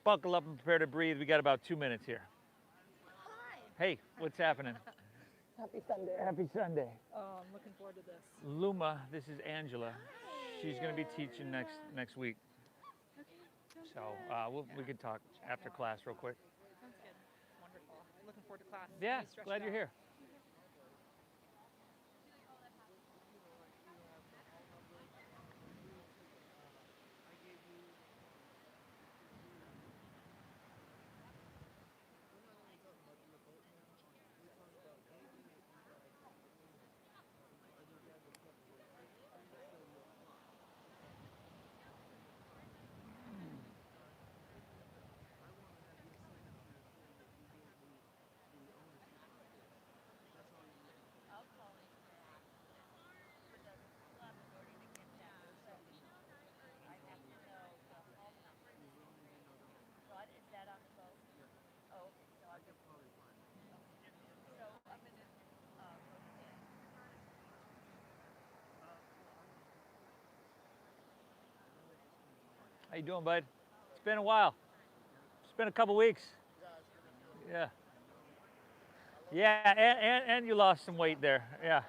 buckle up and prepare to breathe. We got about 2 minutes here. Hi. Hey, what's happening? Happy Sunday. Happy Sunday. Oh, I'm looking forward to this. Luma, this is Angela. She's going to be teaching next week. Okay, sounds So good. we can talk after class real quick. Sounds good. Wonderful. Looking forward to class. Yeah, Let me stretch glad it you're out. here. How you doing, bud? It's been a while. It's been a couple weeks. Yeah. Yeah, and you lost some weight there. Yeah.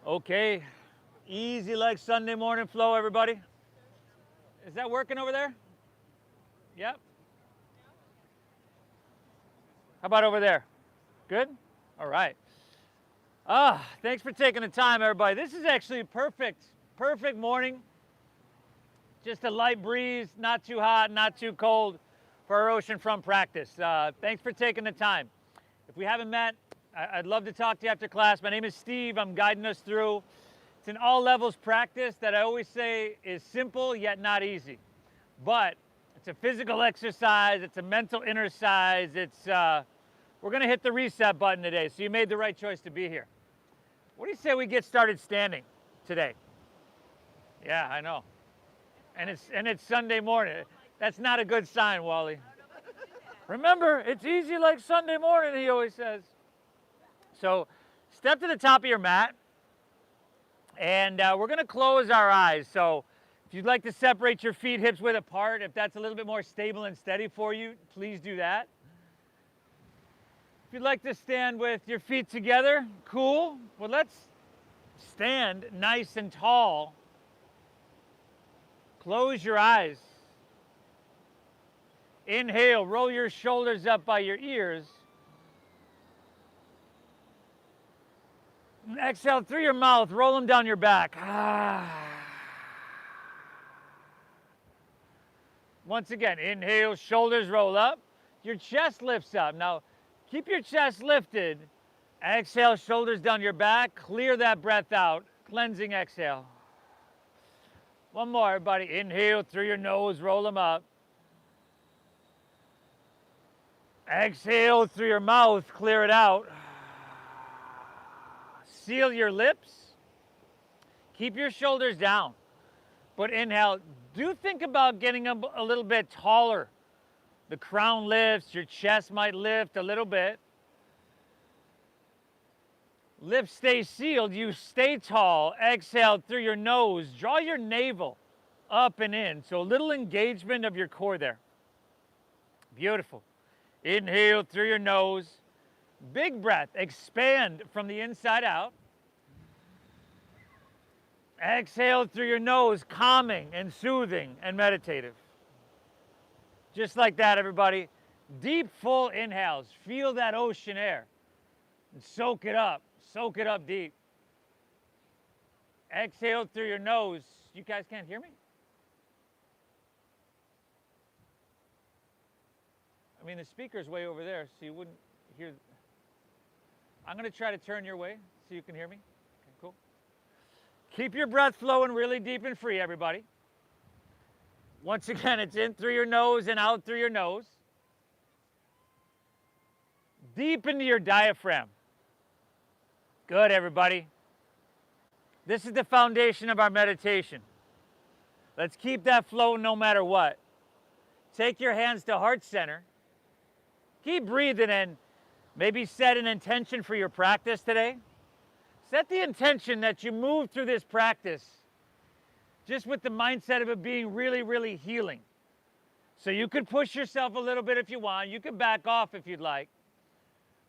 Okay. Easy like Sunday morning flow, everybody. Is that working over there? Yep. How about over there? Good? All right. Thanks for taking the time, everybody. This is actually a perfect morning. Just a light breeze, not too hot, not too cold for our oceanfront practice. Thanks for taking the time. If we haven't met, I'd love to talk to you after class. My name is Steve. I'm guiding us through. It's an all levels practice that I always say is simple yet not easy. But it's a physical exercise. It's a mental exercise. We're going to hit the reset button today. So you made the right choice to be here. What do you say we get started standing today? Yeah, I know. And it's Sunday morning. That's not a good sign, Wally. Remember, it's easy like Sunday morning, he always says. So step to the top of your mat, and we're going to close our eyes. So if you'd like to separate your feet hips width apart, if that's a little bit more stable and steady for you, please do that. If you'd like to stand with your feet together, cool. Well, let's stand nice and tall. Close your eyes. Inhale, roll your shoulders up by your ears. Exhale through your mouth, roll them down your back. Once again, inhale, shoulders roll up. Your chest lifts up. Now, keep your chest lifted. Exhale, shoulders down your back. Clear that breath out. Cleansing exhale. One more, everybody. Inhale through your nose, roll them up. Exhale through your mouth, clear it out. Seal your lips. Keep your shoulders down. But inhale. Do think about getting a little bit taller. The crown lifts, your chest might lift a little bit. Lips stay sealed, you stay tall. Exhale through your nose. Draw your navel up and in. So a little engagement of your core there. Beautiful. Inhale through your nose. Big breath. Expand from the inside out. Exhale through your nose, calming and soothing and meditative. Just like that, everybody. Deep, full inhales. Feel that ocean air. And soak it up. Soak it up deep. Exhale through your nose. You guys can't hear me? mean, the speaker's way over there, so you wouldn't hear. I'm going to try to turn your way so you can hear me. Okay, cool. Keep your breath flowing really deep and free, everybody. Once again, it's in through your nose and out through your nose. Deep into your diaphragm. Good, everybody. This is the foundation of our meditation. Let's keep that flow no matter what. Take your hands to heart center. Keep breathing in. Maybe set an intention for your practice today. Set the intention that you move through this practice just with the mindset of it being really, really healing. So you could push yourself a little bit if you want. You can back off if you'd like.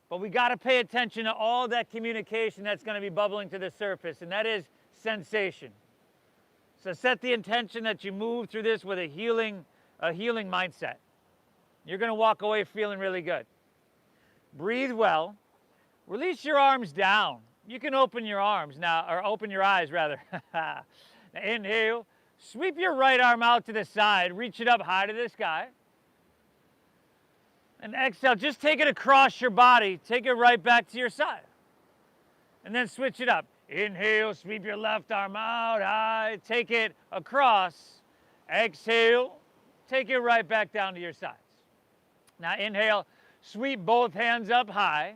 But we got to pay attention to all that communication that's going to be bubbling to the surface, and that is sensation. So set the intention that you move through this with a healing mindset. You're going to walk away feeling really good. Breathe well. Release your arms down. You can open your arms now, or open your eyes rather. Now inhale. Sweep your right arm out to the side. Reach it up high to the sky. And exhale. Just take it across your body. Take it right back to your side. And then switch it up. Inhale. Sweep your left arm out high. Take it across. Exhale. Take it right back down to your sides. Now inhale. Sweep both hands up high.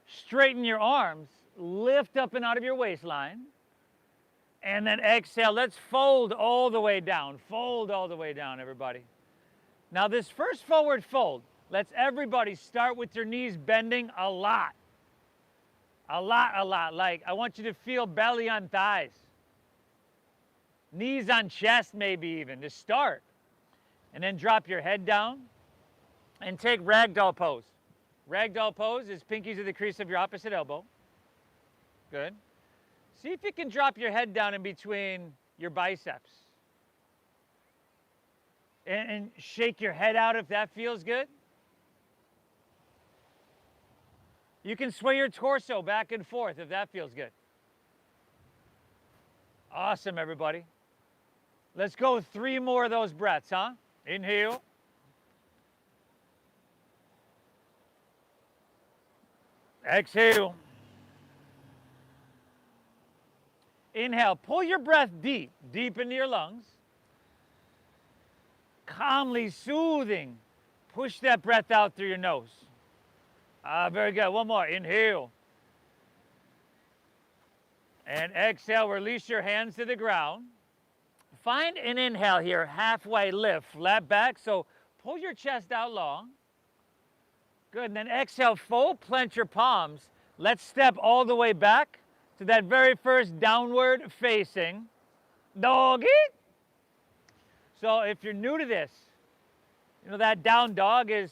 Straighten your arms. Lift up and out of your waistline. And then exhale. Let's fold all the way down. Fold all the way down, everybody. Now this first forward fold, let's everybody start with your knees bending a lot. A lot, a lot. Like, I want you to feel belly on thighs. Knees on chest maybe even to start. And then drop your head down and take ragdoll pose. Ragdoll pose is pinkies to the crease of your opposite elbow. Good. See if you can drop your head down in between your biceps. And shake your head out if that feels good. You can sway your torso back and forth if that feels good. Awesome, everybody. Let's go 3 more of those breaths, huh? Inhale. Exhale. Inhale. Pull your breath deep, deep into your lungs. Calmly, soothing. Push that breath out through your nose. Very good. One more. Inhale. And exhale. Release your hands to the ground. Find an inhale here. Halfway lift. Flat back. So pull your chest out long. Good. And then exhale. Fold. Plant your palms. Let's step all the way back to that very first downward facing doggy. So if you're new to this, you know that down dog is,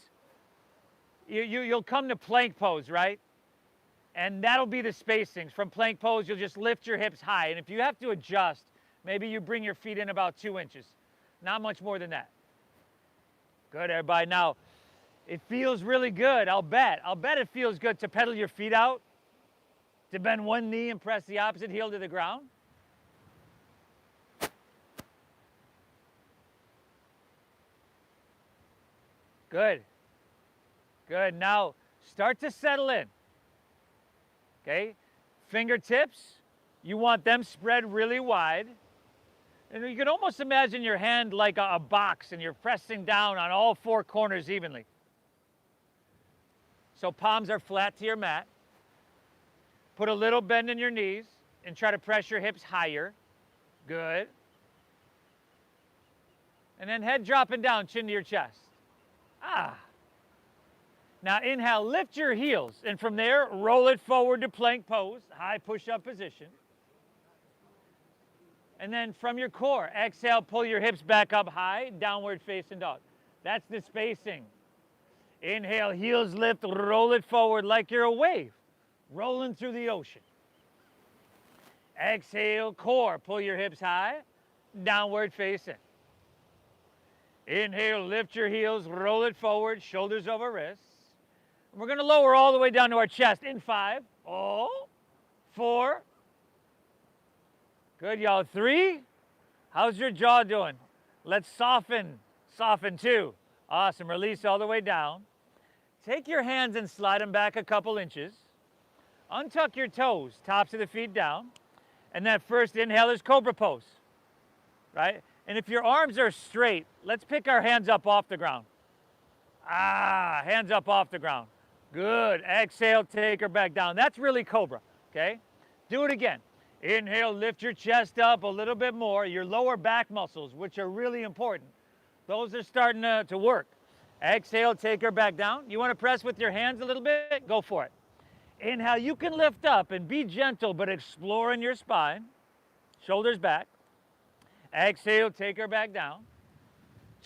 you'll come to plank pose, right? And that'll be the spacings. From plank pose, you'll just lift your hips high. And if you have to adjust, maybe you bring your feet in about 2 inches. Not much more than that. Good, everybody. Now, it feels really good, I'll bet. I'll bet it feels good to pedal your feet out, to bend one knee and press the opposite heel to the ground. Good. Good. Now, start to settle in. Okay? Fingertips, you want them spread really wide. And you can almost imagine your hand like a box, and you're pressing down on all 4 corners evenly. So palms are flat to your mat. Put a little bend in your knees and try to press your hips higher. Good. And then head dropping down, chin to your chest. Now inhale, lift your heels, and from there, roll it forward to plank pose, high push-up position. And then from your core, exhale, pull your hips back up high, downward facing dog. That's the spacing. Inhale, heels lift, roll it forward like you're a wave, rolling through the ocean. Exhale, core, pull your hips high, downward facing. Inhale, lift your heels, roll it forward, shoulders over wrists. And we're going to lower all the way down to our chest in 5. 4. Good, y'all. 3. How's your jaw doing? Let's soften. Soften 2. Awesome. Release all the way down. take your hands and slide them back a couple inches. Untuck your toes, tops of the feet down. And that first inhale is cobra pose, right? And if your arms are straight, let's pick our hands up off the ground. Hands up off the ground. Good. Exhale, take her back down. That's really cobra, okay? Do it again. Inhale, lift your chest up a little bit more. Your lower back muscles, which are really important, those are starting to work. Exhale, take her back down. You want to press with your hands a little bit? Go for it. Inhale, you can lift up and be gentle, but explore in your spine. Shoulders back. Exhale, take her back down.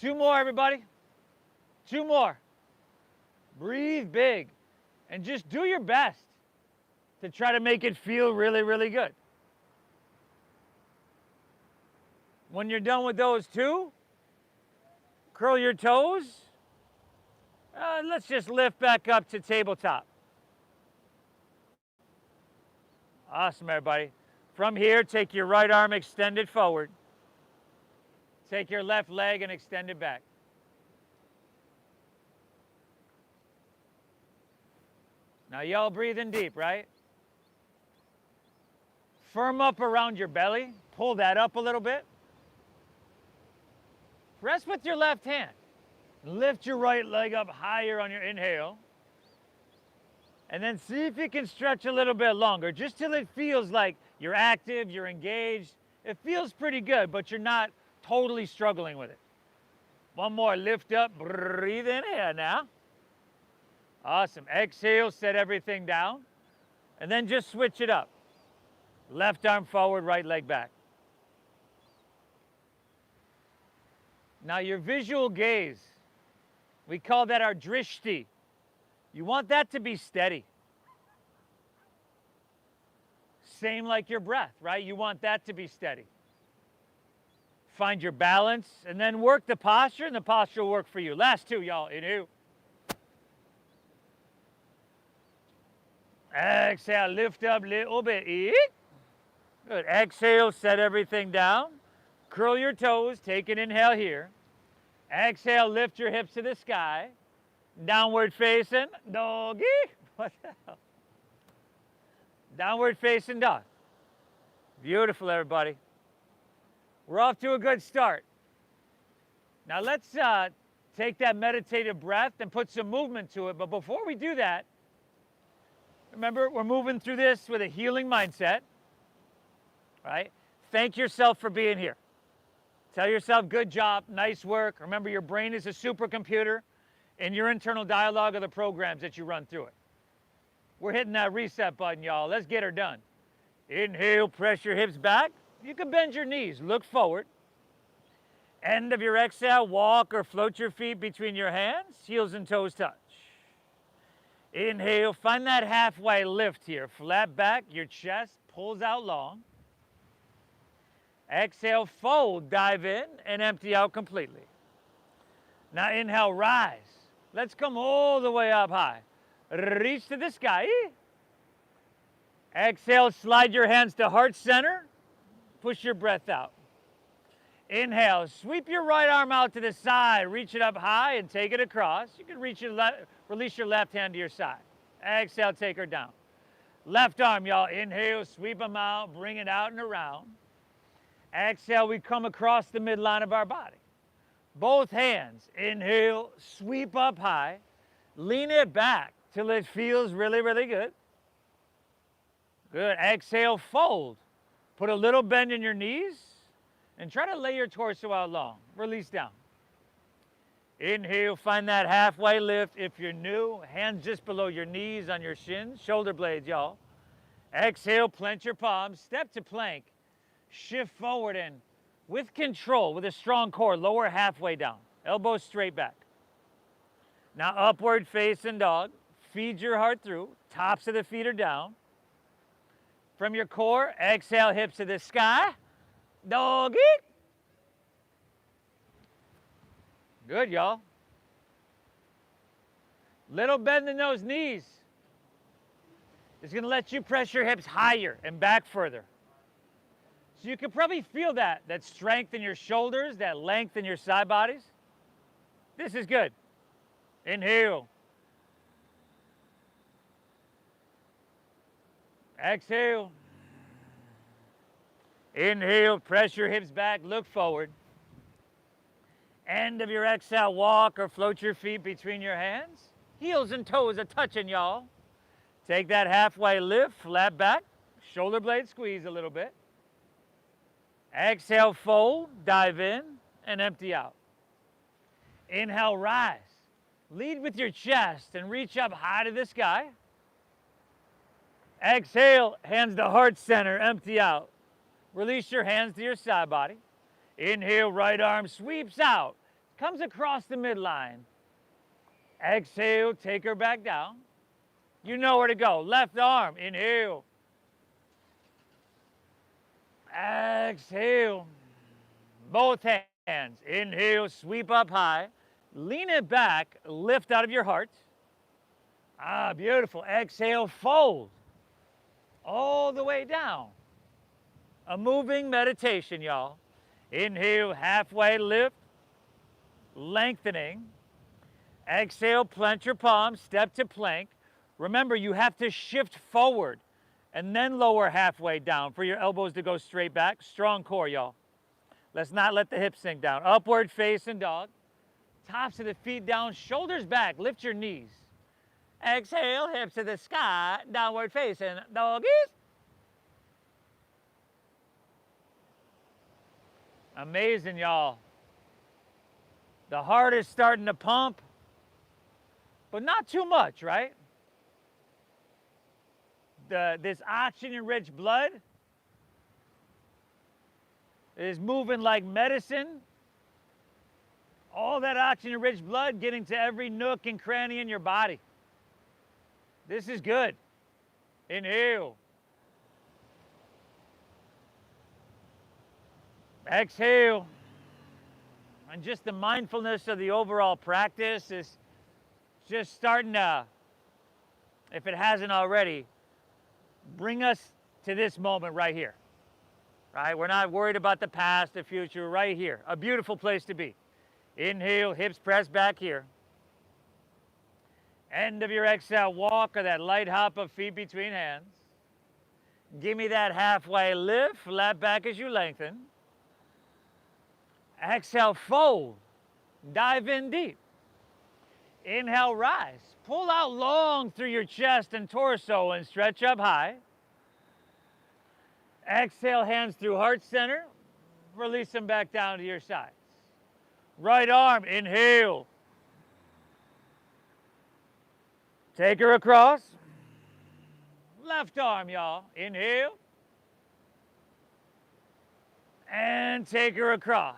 2 more, everybody. 2 more. Breathe big. And just do your best to try to make it feel really, really good. When you're done with those 2, curl your toes. Let's just lift back up to tabletop. Awesome, everybody. From here, take your right arm extended forward. Take your left leg and extend it back. Now, y'all breathing deep, right? Firm up around your belly. Pull that up a little bit. Press with your left hand. Lift your right leg up higher on your inhale. And then see if you can stretch a little bit longer, just till it feels like you're active, you're engaged. It feels pretty good, but you're not totally struggling with it. 1 more, lift up, breathe in here now. Awesome. Exhale, set everything down. And then just switch it up. Left arm forward, right leg back. Now your visual gaze, we call that our drishti. You want that to be steady. Same like your breath, right? You want that to be steady. Find your balance and then work the posture, and the posture will work for you. Last 2, y'all. Inhale. Exhale, lift up a little bit. Good. Exhale, set everything down. Curl your toes, take an inhale here. Exhale, lift your hips to the sky. Downward facing doggy. What the hell? Downward facing dog. Beautiful, everybody. We're off to a good start. Now let's take that meditative breath and put some movement to it. But before we do that, remember, we're moving through this with a healing mindset, right? Thank yourself for being here. Tell yourself, good job, nice work. Remember, your brain is a supercomputer, and your internal dialogue are the programs that you run through it. We're hitting that reset button, y'all. Let's get her done. Inhale, press your hips back. You can bend your knees, look forward. End of your exhale, walk or float your feet between your hands, heels and toes touch. Inhale, find that halfway lift here. Flat back, your chest pulls out long. Exhale, fold, dive in, and empty out completely. Now inhale, rise. Let's come all the way up high. Reach to the sky. Exhale, slide your hands to heart center. Push your breath out. Inhale, sweep your right arm out to the side. Reach it up high and take it across. You can release your left hand to your side. Exhale, take her down. Left arm, y'all. Inhale, sweep them out, bring it out and around. Exhale, we come across the midline of our body. Both hands, inhale, sweep up high. Lean it back till it feels really, really good. Good. Exhale, fold. Put a little bend in your knees and try to lay your torso out long. Release down. Inhale, find that halfway lift. If you're new, hands just below your knees on your shins, shoulder blades, y'all. Exhale, plant your palms, step to plank. Shift forward and with control, with a strong core, lower halfway down. Elbows straight back. Now upward facing dog. Feed your heart through. Tops of the feet are down. From your core, exhale, hips to the sky. Doggy. Good, y'all. Little bend in those knees. It's going to let you press your hips higher and back further. So you can probably feel that strength in your shoulders, that length in your side bodies. This is good. Inhale. Exhale. Inhale, press your hips back, look forward. End of your exhale, walk or float your feet between your hands. Heels and toes are touching, y'all. Take that halfway lift, flat back, shoulder blade squeeze a little bit. Exhale, fold, dive in, and empty out. Inhale, rise. Lead with your chest and reach up high to the sky. Exhale, hands to heart center, empty out. Release your hands to your side body. Inhale, right arm sweeps out, comes across the midline. Exhale, take her back down. You know where to go. Left arm, inhale. Exhale. Both hands, inhale, sweep up high. Lean it back, lift out of your heart. Ah, beautiful. Exhale, fold. All the way down. A moving meditation, y'all. Inhale, halfway lift, lengthening. Exhale, plant your palms, step to plank. Remember, you have to shift forward and then lower halfway down for your elbows to go straight back. Strong core, y'all. Let's not let the hips sink down. Upward facing dog. Tops of the feet down, shoulders back, lift your knees. Exhale, hips to the sky, downward facing doggies. Amazing, y'all. The heart is starting to pump, but not too much, right? This oxygen-rich blood is moving like medicine. All that oxygen-rich blood getting to every nook and cranny in your body. This is good. Inhale. Exhale. And just the mindfulness of the overall practice is just starting to, if it hasn't already, bring us to this moment right here. Right? We're not worried about the past, the future, right here. A beautiful place to be. Inhale, hips press back here. End of your exhale, walk or that light hop of feet between hands. Give me that halfway lift, flat back as you lengthen. Exhale, fold. Dive in deep. Inhale, rise. Pull out long through your chest and torso and stretch up high. Exhale, hands through heart center. Release them back down to your sides. Right arm, inhale. Take her across. Left arm, y'all. Inhale. And take her across.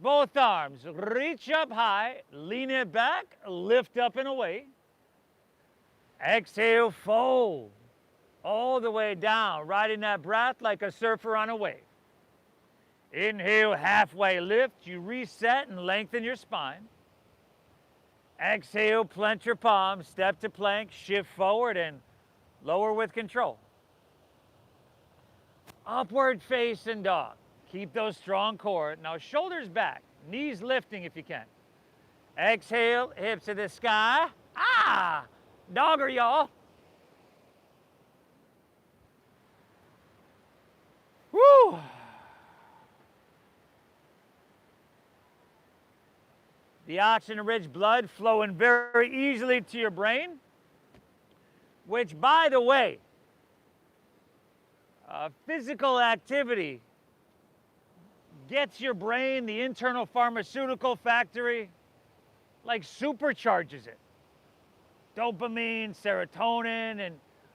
Both arms, reach up high, lean it back, lift up and away. Exhale, fold. All the way down, riding that breath like a surfer on a wave. Inhale, halfway lift, you reset and lengthen your spine. Exhale, plant your palms, step to plank, shift forward and lower with control. Upward facing dog. Keep those strong core. Now shoulders back, knees lifting if you can. Exhale, hips to the sky. Ah, dogger, y'all. Woo. The oxygen-rich blood flowing very easily to your brain, which, by the way, physical activity gets your brain, the internal pharmaceutical factory, like supercharges it. Dopamine, serotonin, and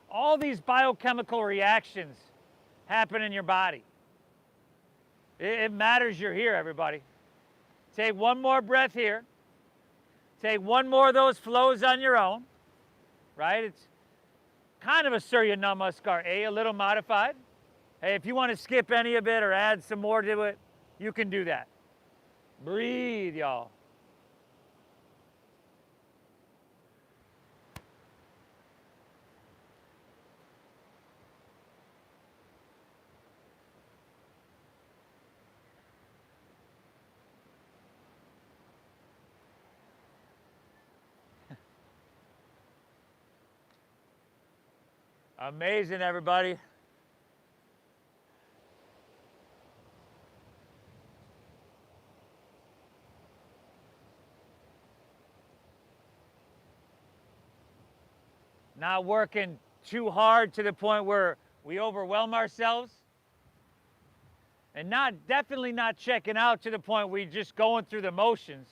all these biochemical reactions happen in your body. It matters you're here, everybody. Take one more breath here. Take one more of those flows on your own, right? It's kind of a Surya Namaskar, a little modified. Hey, if you want to skip any of it or add some more to it, you can do that. Breathe, y'all. Amazing, everybody. Not working too hard to the point where we overwhelm ourselves. And definitely not checking out to the point where you're just going through the motions.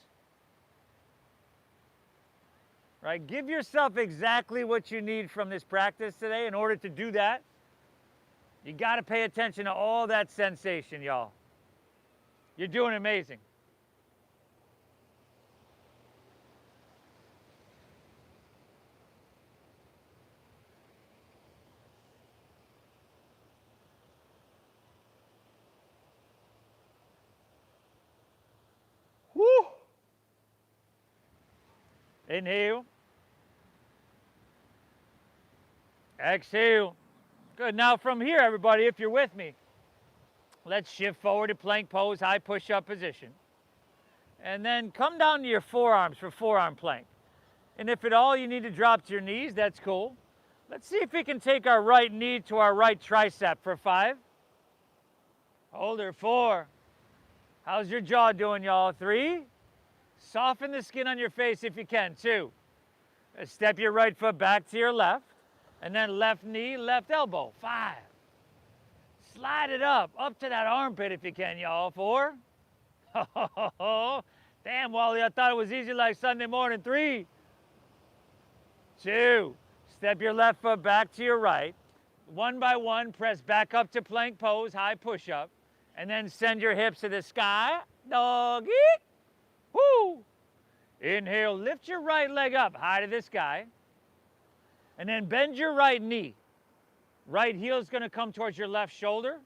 Right? Give yourself exactly what you need from this practice today. In order to do that, you got to pay attention to all that sensation, y'all. You're doing amazing. Woo! Inhale. Exhale. Good. Now from here, everybody, if you're with me, let's shift forward to plank pose, high push-up position. And then come down to your forearms for forearm plank. And if at all you need to drop to your knees, that's cool. Let's see if we can take our right knee to our right tricep for 5. Hold her. 4. How's your jaw doing, y'all? 3. Soften the skin on your face if you can. 2. Step your right foot back to your left. And then left knee, left elbow. 5. Slide it up to that armpit if you can, y'all. 4. Damn, Wally, I thought it was easy like Sunday morning. 3. 2. Step your left foot back to your right. One by one, press back up to plank pose, high push-up. And then send your hips to the sky. Doggy. Woo. Inhale, lift your right leg up high to the sky. And then bend your right knee. Right heel is going to come towards your left shoulder.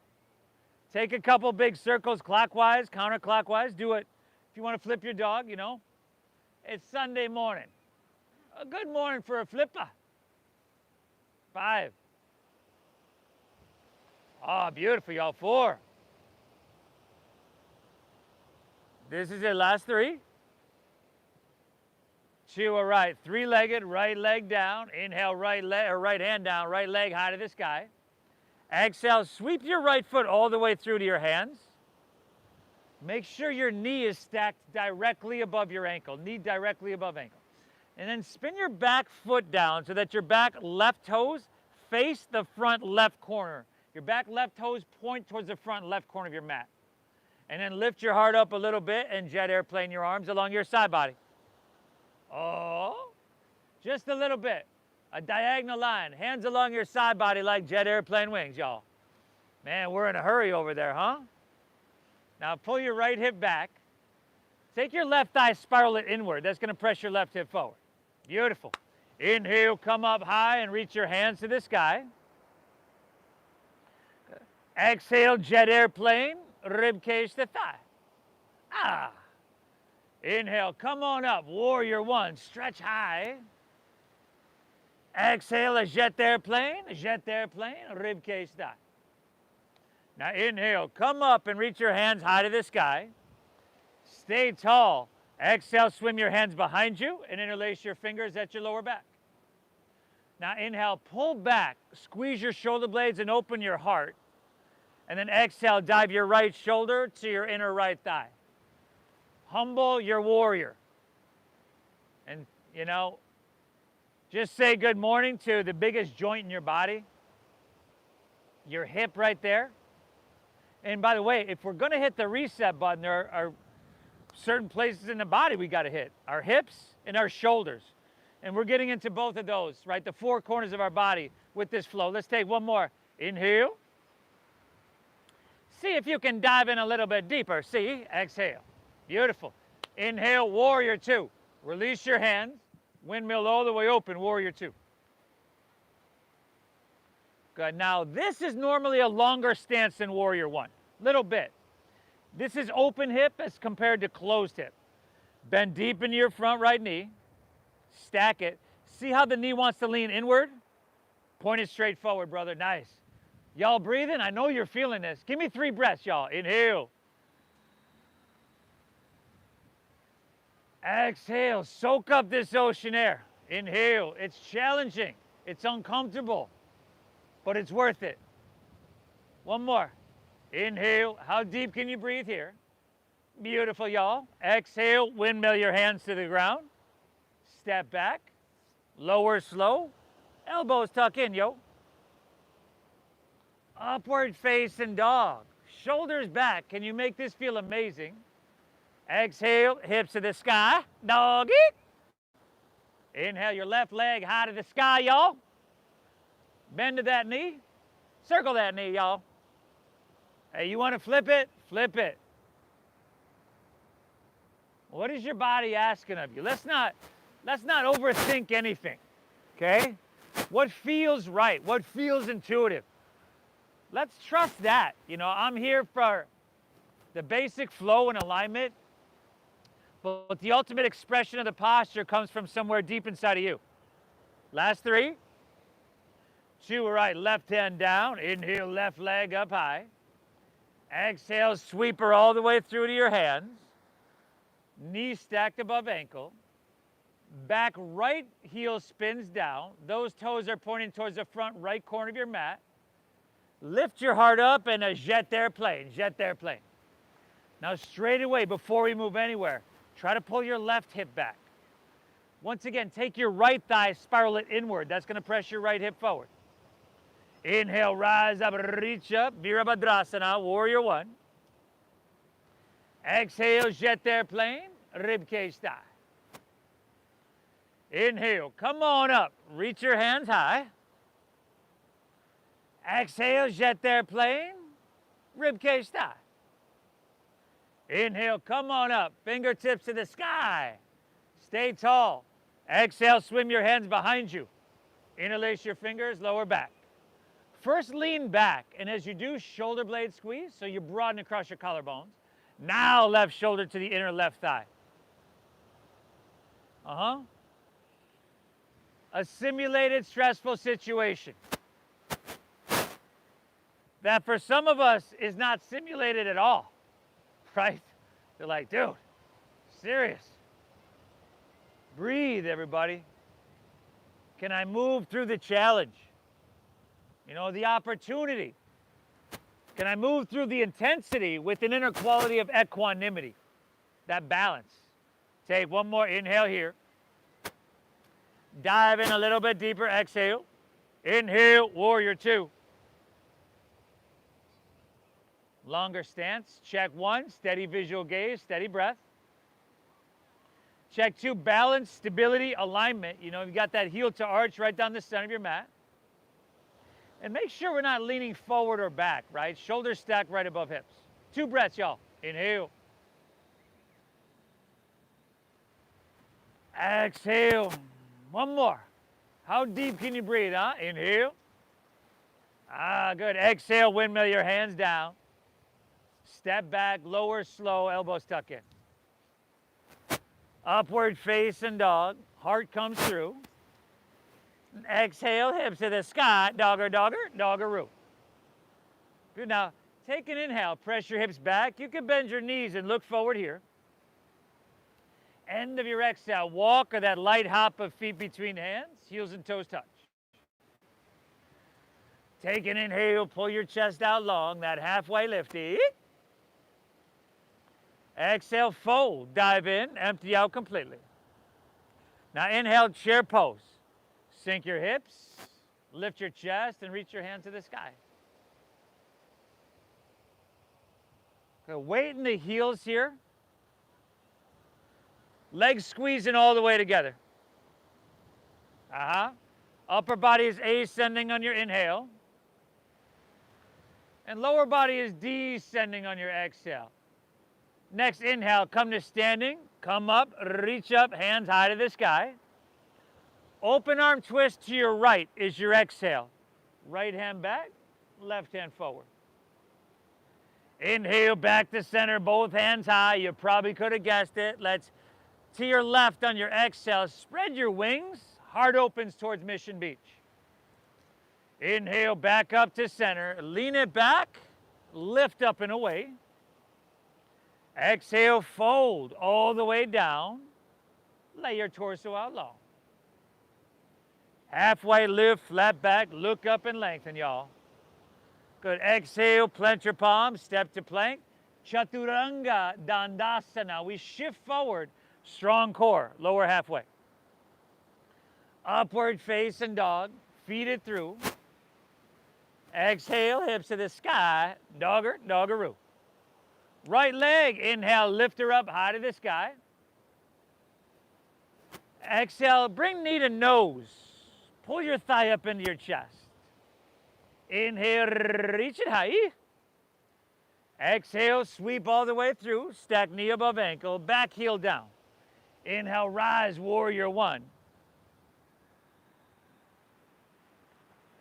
Take a couple big circles clockwise, counterclockwise. Do it if you want to flip your dog, you know. It's Sunday morning. A good morning for a flipper. 5. Oh, beautiful, y'all. 4. This is it, last 3. 2, all right. 3-legged, right leg down. Inhale, right hand down, right leg high to the sky. Exhale, sweep your right foot all the way through to your hands. Make sure your knee is stacked directly above your ankle, knee directly above ankle. And then spin your back foot down so that your back left toes face the front left corner. Your back left toes point towards the front left corner of your mat. And then lift your heart up a little bit and jet airplane your arms along your side body. Oh, just a little bit. A diagonal line. Hands along your side body like jet airplane wings, y'all. Man, we're in a hurry over there, huh? Now pull your right hip back. Take your left thigh, spiral it inward. That's going to press your left hip forward. Beautiful. Inhale, come up high and reach your hands to the sky. Exhale, jet airplane, rib cage to thigh. Ah. Inhale, come on up, warrior 1, stretch high. Exhale, a jet airplane, rib cage thigh. Now inhale, come up and reach your hands high to the sky. Stay tall. Exhale, swim your hands behind you and interlace your fingers at your lower back. Now inhale, pull back, squeeze your shoulder blades and open your heart. And then exhale, dive your right shoulder to your inner right thigh. Humble your warrior. And, you know, just say good morning to the biggest joint in your body. Your hip right there. And by the way, if we're going to hit the reset button, there are certain places in the body we got to hit. Our hips and our shoulders. And we're getting into both of those, right? The 4 corners of our body with this flow. Let's take one more. Inhale. See if you can dive in a little bit deeper. See, exhale. Beautiful. Inhale, warrior 2. Release your hands. Windmill all the way open, warrior 2. Good. Now, this is normally a longer stance than warrior 1. Little bit. This is open hip as compared to closed hip. Bend deep into your front right knee. Stack it. See how the knee wants to lean inward? Point it straight forward, brother. Nice. Y'all breathing? I know you're feeling this. Give me 3 breaths, y'all. Inhale. Exhale. Soak up this ocean air. Inhale. It's challenging. It's uncomfortable. but it's worth it. One more. Inhale. How deep can you breathe here? Beautiful, y'all. Exhale, windmill your hands to the ground. Step back. Lower slow. Elbows tuck in, yo. Upward facing dog. Shoulders back. Can you make this feel amazing? Exhale, hips to the sky. Doggy. Inhale, your left leg high to the sky, y'all. Bend to that knee. Circle that knee, y'all. Hey, you want to flip it? Flip it. What is your body asking of you? Let's not overthink anything, okay? What feels right? What feels intuitive? Let's trust that. You know, I'm here for the basic flow and alignment, but the ultimate expression of the posture comes from somewhere deep inside of you. Last 3. 2, all right, left hand down. Inhale, left leg up high. Exhale, sweep her all the way through to your hands. Knees stacked above ankle. Back right heel spins down. Those toes are pointing towards the front right corner of your mat. Lift your heart up and a jet airplane, jet airplane. Now straight away, before we move anywhere, try to pull your left hip back. Once again, take your right thigh, spiral it inward. That's going to press your right hip forward. Inhale, rise up, reach up, Virabhadrasana, Warrior 1. Exhale, jet airplane, ribcage style. Inhale, come on up, reach your hands high. Exhale, jet airplane, ribcage style. Inhale, come on up, fingertips to the sky. Stay tall. Exhale, swim your hands behind you. Interlace your fingers, lower back. First, lean back, and as you do, shoulder blade squeeze, so you broaden across your collarbones. Now, left shoulder to the inner left thigh. A simulated stressful situation that for some of us is not simulated at all, right? They're like, dude, serious. Breathe, everybody. Can I move through the challenge? You know, the opportunity. Can I move through the intensity with an inner quality of equanimity? That balance. Take one more inhale here. Dive in a little bit deeper, exhale. Inhale, warrior 2. Longer stance. Check 1, steady visual gaze, steady breath. Check 2, balance, stability, alignment. You know, you got that heel to arch right down the center of your mat. And make sure we're not leaning forward or back, right? Shoulders stacked right above hips. 2 breaths, y'all. Inhale. Exhale. One more. How deep can you breathe, huh? Inhale. Good. Exhale, windmill your hands down. Step back, lower, slow, elbows tuck in. Upward facing dog. Heart comes through. Exhale, hips to the sky. Dogger, dogger, doggeroo. Good. Now, take an inhale. Press your hips back. You can bend your knees and look forward here. End of your exhale. Walk or that light hop of feet between hands. Heels and toes touch. Take an inhale. Pull your chest out long. That halfway lifty. Exhale, fold. Dive in. Empty out completely. Now, inhale, chair pose. Sink your hips, lift your chest, and reach your hand to the sky. Okay, weight in the heels here. Legs squeezing all the way together. Upper body is ascending on your inhale. And lower body is descending on your exhale. Next inhale, come to standing. Come up, reach up, hands high to the sky. Open arm twist to your right is your exhale. Right hand back, left hand forward. Inhale, back to center, both hands high. You probably could have guessed it. Let's, to your left on your exhale, spread your wings. Heart opens towards Mission Beach. Inhale, back up to center. Lean it back, lift up and away. Exhale, fold all the way down. Lay your torso out long. Halfway lift, flat back, look up and lengthen, y'all. Good. Exhale, plant your palms, step to plank. Chaturanga Dandasana. We shift forward, strong core, lower halfway. Upward facing dog, feed it through. Exhale, hips to the sky, dogger, doggeroo. Right leg, inhale, lift her up high to the sky. Exhale, bring knee to nose. Pull your thigh up into your chest. Inhale, reach it high. Exhale, sweep all the way through. Stack knee above ankle, back heel down. Inhale, rise, warrior one.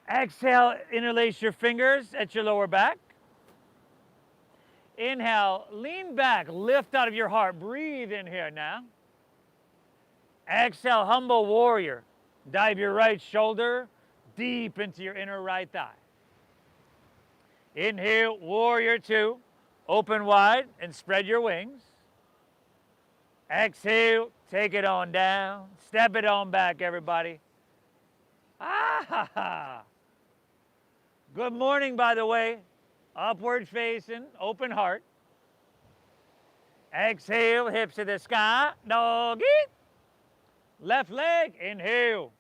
Exhale, interlace your fingers at your lower back. Inhale, lean back, lift out of your heart. Breathe in here now. Exhale, humble warrior. Dive your right shoulder deep into your inner right thigh. Inhale, warrior two. Open wide and spread your wings. Exhale, take it on down. Step it on back, everybody. Ah ha ha. Good morning, by the way. Upward facing, open heart. Exhale, hips to the sky. Doggy. Left leg, inhale.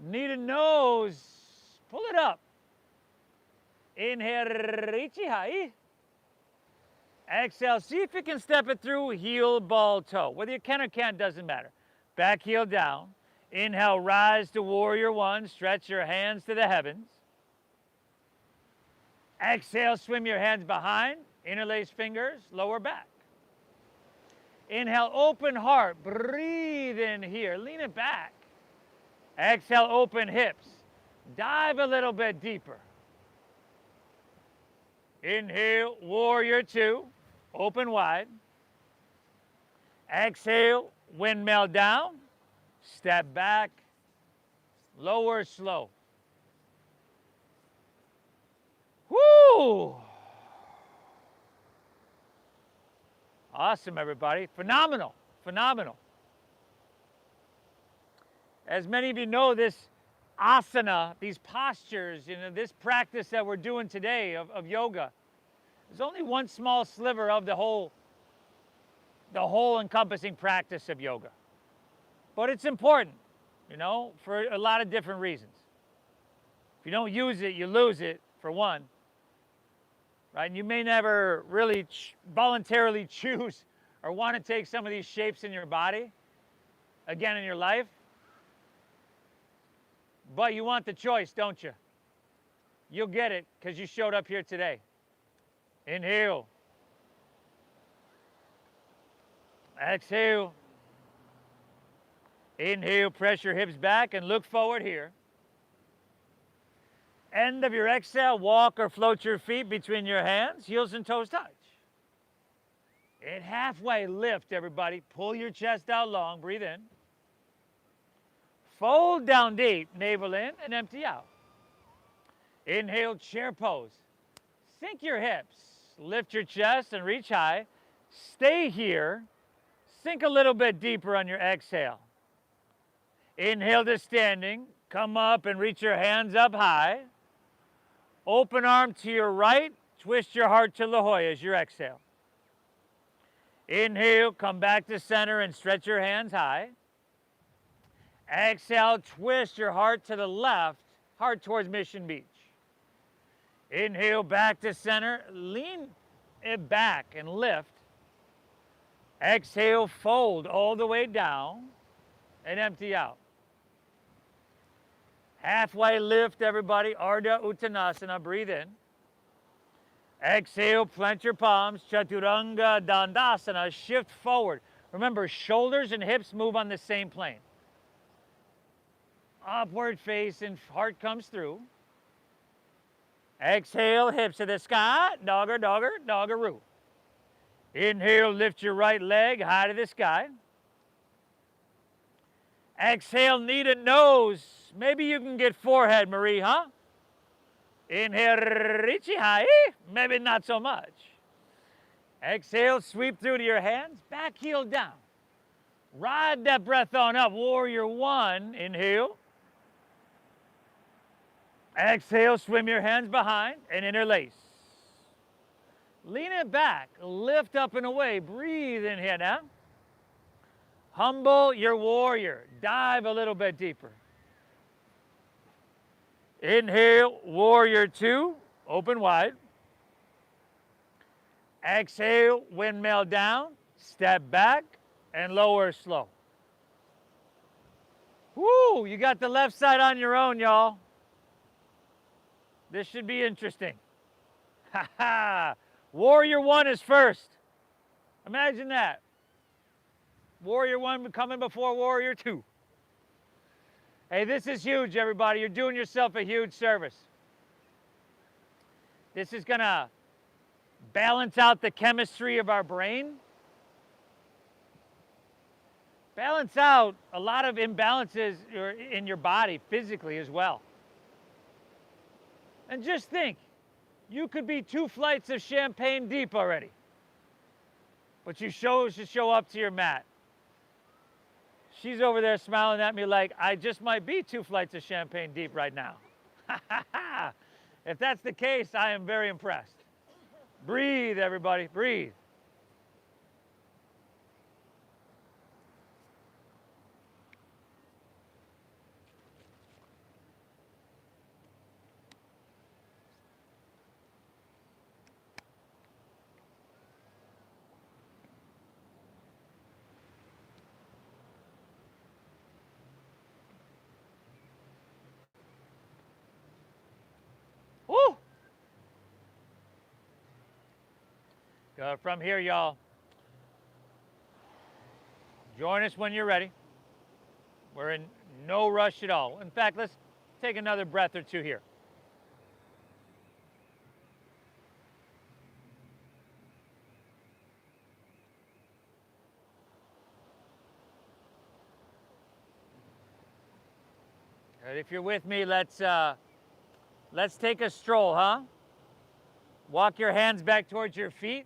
Knee to nose. Pull it up. Inhale, reach high. Exhale, see if you can step it through heel, ball, toe. Whether you can or can't doesn't matter. Back heel down. Inhale, rise to warrior one. Stretch your hands to the heavens. Exhale, swim your hands behind. Interlace fingers, lower back. Inhale, open heart. Breathe in here. Lean it back. Exhale, open hips. Dive a little bit deeper. Inhale, warrior two. Open wide. Exhale, windmill down. Step back. Lower slow. Woo! Awesome, everybody. Phenomenal. Phenomenal. As many of you know, this asana, these postures, this practice that we're doing today of yoga, is only one small sliver of the whole encompassing practice of yoga. But it's important, for a lot of different reasons. If you don't use it, you lose it, for one. Right? And you may never really voluntarily choose or want to take some of these shapes in your body again in your life. But you want the choice, don't you? You'll get it because you showed up here today. Inhale. Exhale. Inhale, press your hips back and look forward here. End of your exhale, walk or float your feet between your hands, heels and toes touch. And halfway lift, everybody. Pull your chest out long, breathe in. Fold down deep, navel in and empty out. Inhale, chair pose. Sink your hips, lift your chest and reach high. Stay here. Sink a little bit deeper on your exhale. Inhale to standing. Come up and reach your hands up high. Open arm to your right. Twist your heart to La Jolla as your exhale. Inhale, come back to center and stretch your hands high. Exhale, twist your heart to the left, heart towards Mission Beach. Inhale, back to center. Lean it back and lift. Exhale, fold all the way down and empty out. Halfway lift, everybody. Ardha Uttanasana. Breathe in. Exhale, plant your palms. Chaturanga Dandasana. Shift forward. Remember, shoulders and hips move on the same plane. Upward face and heart comes through. Exhale, hips to the sky. Dogger, dogger, doggeroo. Inhale, lift your right leg high to the sky. Exhale, knee to nose. Maybe you can get forehead, Marie, huh? Inhale, reach high. Maybe not so much. Exhale, sweep through to your hands. Back heel down. Ride that breath on up. Warrior one, inhale. Exhale, swim your hands behind and interlace. Lean it back, lift up and away. Breathe in here now. Humble your warrior. Dive a little bit deeper. Inhale, warrior two, open wide. Exhale, windmill down, step back, and lower slow. Woo, you got the left side on your own, y'all. This should be interesting. Ha ha. Warrior one is first. Imagine that. Warrior one coming before warrior two. Hey, this is huge, everybody. You're doing yourself a huge service. This is going to balance out the chemistry of our brain. Balance out a lot of imbalances in your body physically as well. And just think, you could be 2 flights of champagne deep already. But you should show up to your mat. She's over there smiling at me like, I just might be 2 flights of champagne deep right now. If that's the case, I am very impressed. Breathe, everybody, breathe. Woo! Go from here, y'all. Join us when you're ready. We're in no rush at all. In fact, let's take another breath or two here. And if you're with me, let's take a stroll, huh? Walk your hands back towards your feet.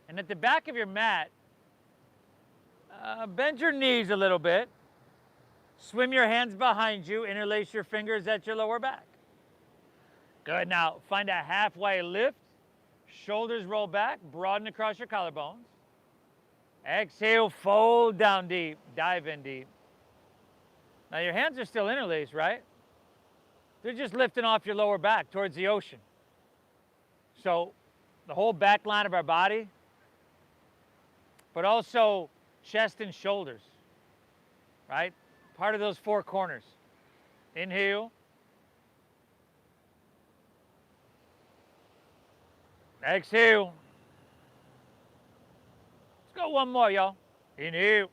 And at the back of your mat, bend your knees a little bit. Swim your hands behind you. Interlace your fingers at your lower back. Good. Now, find a halfway lift. Shoulders roll back. Broaden across your collarbones. Exhale, fold down deep. Dive in deep. Now, your hands are still interlaced, right? They're just lifting off your lower back towards the ocean. So, the whole back line of our body, but also chest and shoulders, right? Part of those 4 corners. Inhale. Exhale. Let's go one more, y'all. Inhale.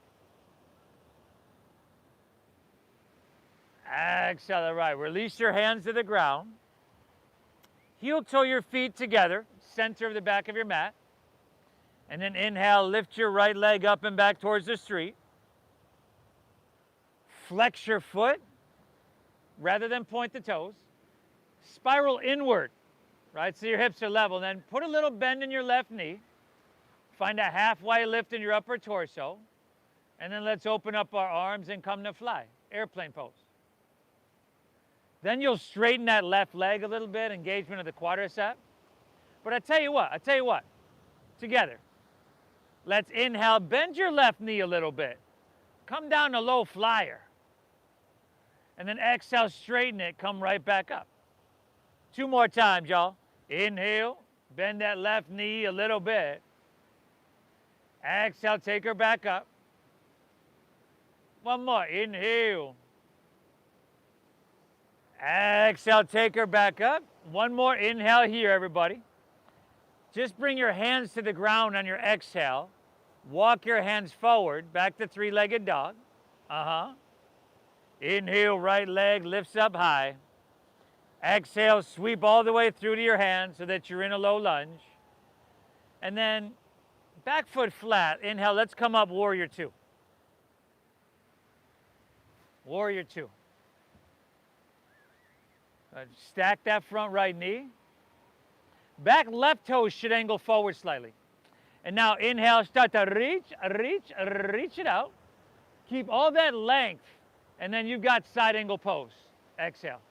Exhale, all right. Release your hands to the ground. Heel toe your feet together, center of the back of your mat. And then inhale, lift your right leg up and back towards the street. Flex your foot rather than point the toes. Spiral inward, right? So your hips are level. Then put a little bend in your left knee. Find a halfway lift in your upper torso. And then let's open up our arms and come to fly. Airplane pose. Then you'll straighten that left leg a little bit, engagement of the quadricep. But I tell you what, together. Let's inhale, bend your left knee a little bit. Come down to low flyer. And then exhale, straighten it, come right back up. 2 more times, y'all. Inhale, bend that left knee a little bit. Exhale, take her back up. 1 more, inhale. Exhale, take her back up. 1 more inhale here, everybody. Just bring your hands to the ground on your exhale. Walk your hands forward, back to 3-legged dog. Inhale, right leg lifts up high. Exhale, sweep all the way through to your hands so that you're in a low lunge. And then back foot flat. Inhale, let's come up, warrior two. Warrior two. Stack that front right knee. Back left toe should angle forward slightly. And now inhale, start to reach it out. Keep all that length, and then you've got side angle pose. Exhale.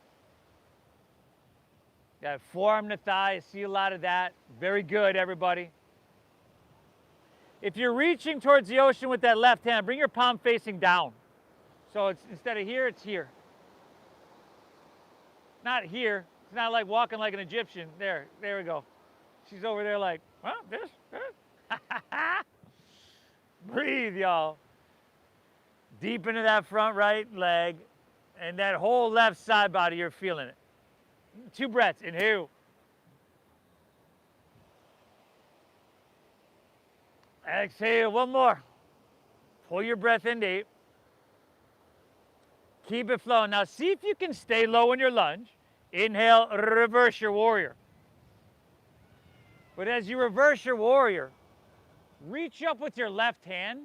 Got forearm to thigh, I see a lot of that. Very good, everybody. If you're reaching towards the ocean with that left hand, bring your palm facing down. So it's instead of here, it's here. Not here. It's not like walking like an Egyptian. There we go. She's over there like, well, this. Breathe, y'all. Deep into that front right leg and that whole left side body, you're feeling it. 2 breaths, inhale. Exhale, 1 more. Pull your breath in deep. Keep it flowing. Now see if you can stay low in your lunge. Inhale, reverse your warrior. But as you reverse your warrior, reach up with your left hand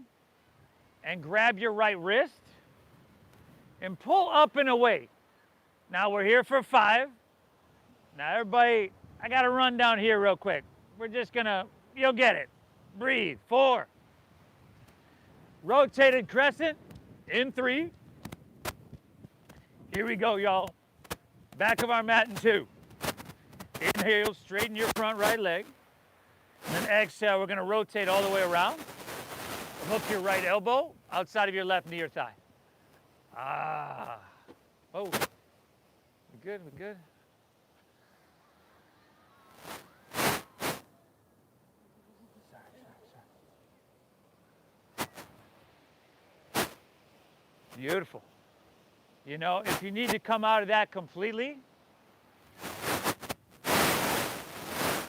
and grab your right wrist and pull up and away. Now we're here for 5. Now everybody, I got to run down here real quick. We're just gonna, you'll get it. Breathe. 4. Rotated crescent in 3. Here we go, y'all. Back of our mat in 2. Inhale, straighten your front right leg. And then exhale, we're gonna rotate all the way around. Hook your right elbow outside of your left knee or thigh. Ah. Oh. We're good, we're good. Beautiful. You know, if you need to come out of that completely,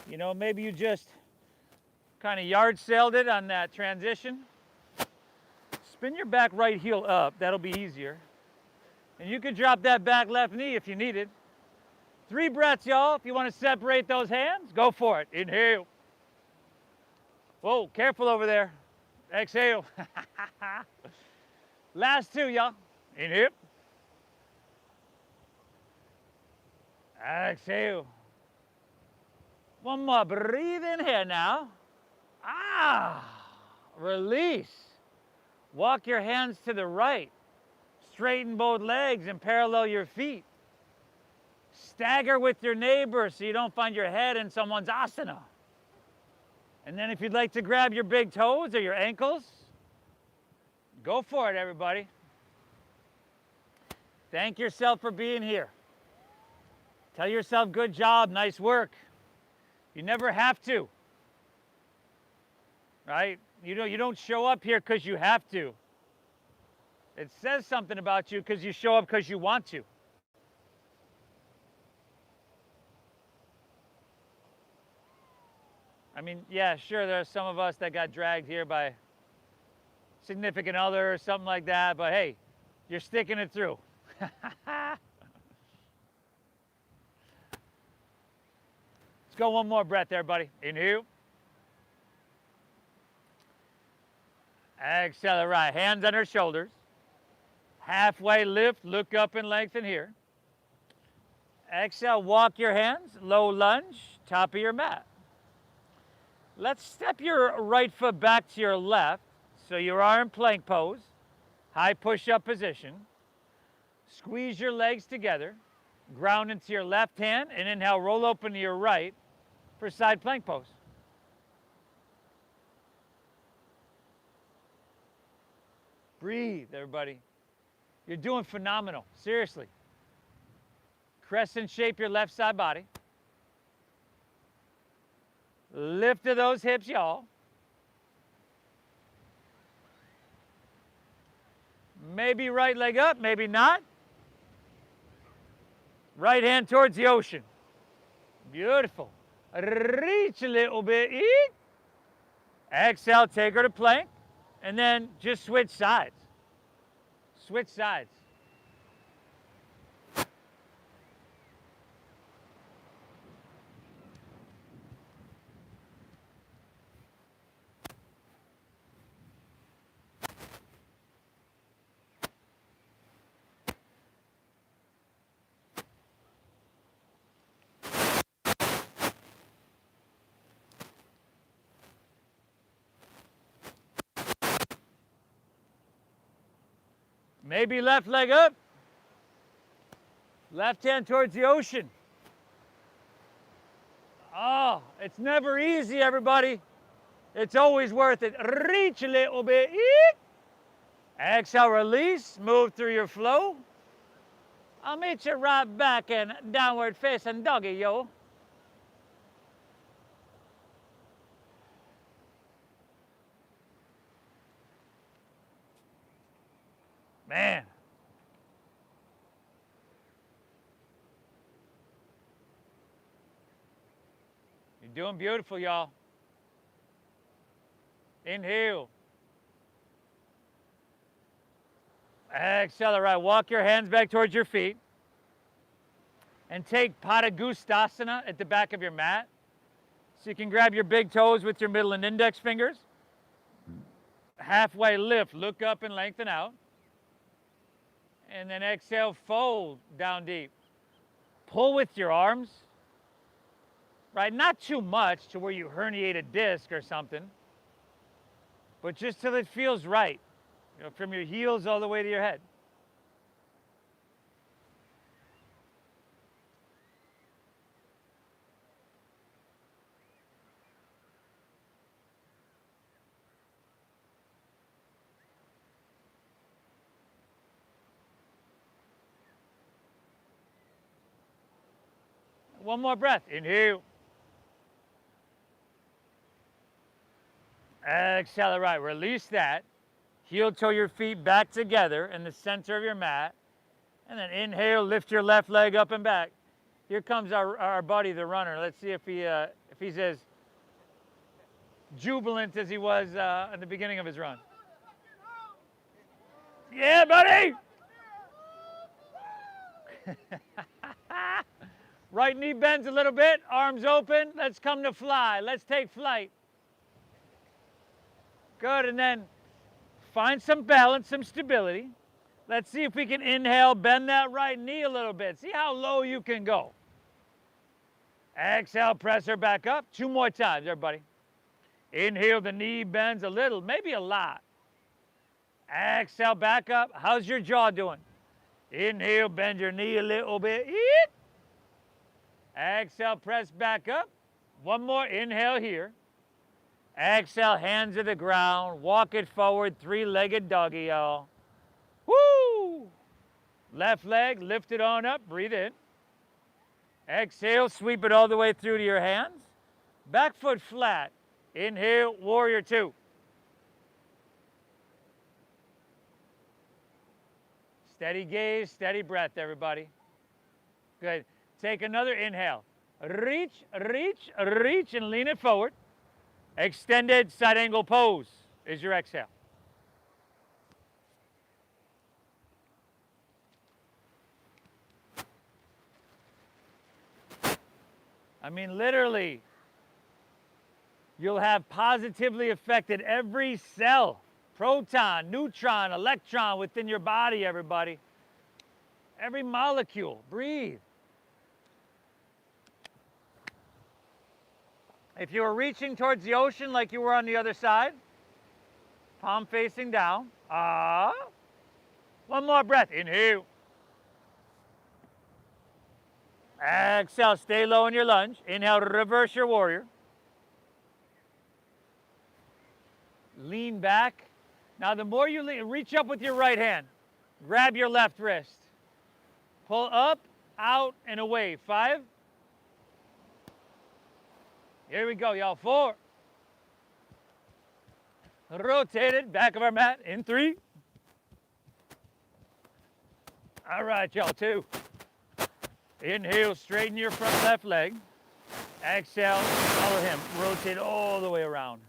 you know, maybe you just kind of yard sailed it on that transition. Spin your back right heel up. That'll be easier. And you can drop that back left knee if you need it. 3 breaths, y'all. If you want to separate those hands, go for it. Inhale. Whoa, careful over there. Exhale. Last 2, y'all. Inhale. Exhale. 1 more. Breathe in here now. Ah. Release. Walk your hands to the right. Straighten both legs and parallel your feet. Stagger with your neighbor so you don't find your head in someone's asana. And then if you'd like to grab your big toes or your ankles, go for it, everybody. Thank yourself for being here. Tell yourself, good job, nice work. You never have to, right? You don't show up here because you have to. It says something about you because you show up because you want to. I mean, yeah, sure, there are some of us that got dragged here by significant other or something like that, but hey, you're sticking it through. Let's go 1 more breath, everybody. Inhale. Exhale, right. Hands under shoulders. Halfway lift, look up and lengthen here. Exhale, walk your hands, low lunge, top of your mat. Let's step your right foot back to your left, so you are in plank pose, high push-up position. Squeeze your legs together, ground into your left hand, and inhale, roll open to your right for side plank pose. Breathe, everybody. You're doing phenomenal, seriously. Crescent shape your left side body. Lift to those hips, y'all. Maybe right leg up, maybe not. Right hand towards the ocean. Beautiful. Reach a little bit. Eat. Exhale, take her to plank. And then just switch sides. Switch sides. Maybe left leg up. Left hand towards the ocean. Oh, it's never easy, everybody. It's always worth it. Reach a little bit. Exhale, release. Move through your flow. I'll meet you right back in downward facing doggy, yo. Man. You're doing beautiful, y'all. Inhale. Exhale, all right. Walk your hands back towards your feet. And take Padagustasana at the back of your mat. So you can grab your big toes with your middle and index fingers. Halfway lift, look up and lengthen out. And then exhale, fold down deep. Pull with your arms. Right, not too much to where you herniate a disc or something. But just till it feels right. You know, from your heels all the way to your head. One more breath. Inhale. Exhale, all right. Release that. Heel toe your feet back together in the center of your mat. And then inhale, lift your left leg up and back. Here comes our buddy, the runner. Let's see if he's as jubilant as he was at the beginning of his run. Yeah, buddy! Right knee bends a little bit, arms open. Let's come to fly. Let's take flight. Good, and then find some balance, some stability. Let's see if we can inhale, bend that right knee a little bit. See how low you can go. Exhale, press her back up. 2 more times, everybody. Inhale, the knee bends a little, maybe a lot. Exhale, back up. How's your jaw doing? Inhale, bend your knee a little bit. Exhale, press back up. 1 more, inhale here. Exhale, hands to the ground. Walk it forward, 3-legged doggy, y'all. Woo! Left leg, lift it on up, breathe in. Exhale, sweep it all the way through to your hands. Back foot flat. Inhale, warrior 2. Steady gaze, steady breath, everybody. Good. Take another inhale. Reach, reach, reach, and lean it forward. Extended side angle pose is your exhale. I mean, literally, you'll have positively affected every cell, proton, neutron, electron within your body, everybody. Every molecule. Breathe. If you were reaching towards the ocean like you were on the other side, palm facing down. One more breath. Inhale. Exhale, stay low in your lunge. Inhale, reverse your warrior. Lean back. Now the more you lean, reach up with your right hand. Grab your left wrist. Pull up, out, and away. 5. Here we go, y'all. 4. Rotated, back of our mat in 3. All right, y'all. 2. Inhale, straighten your front left leg. Exhale, follow him. Rotate all the way around.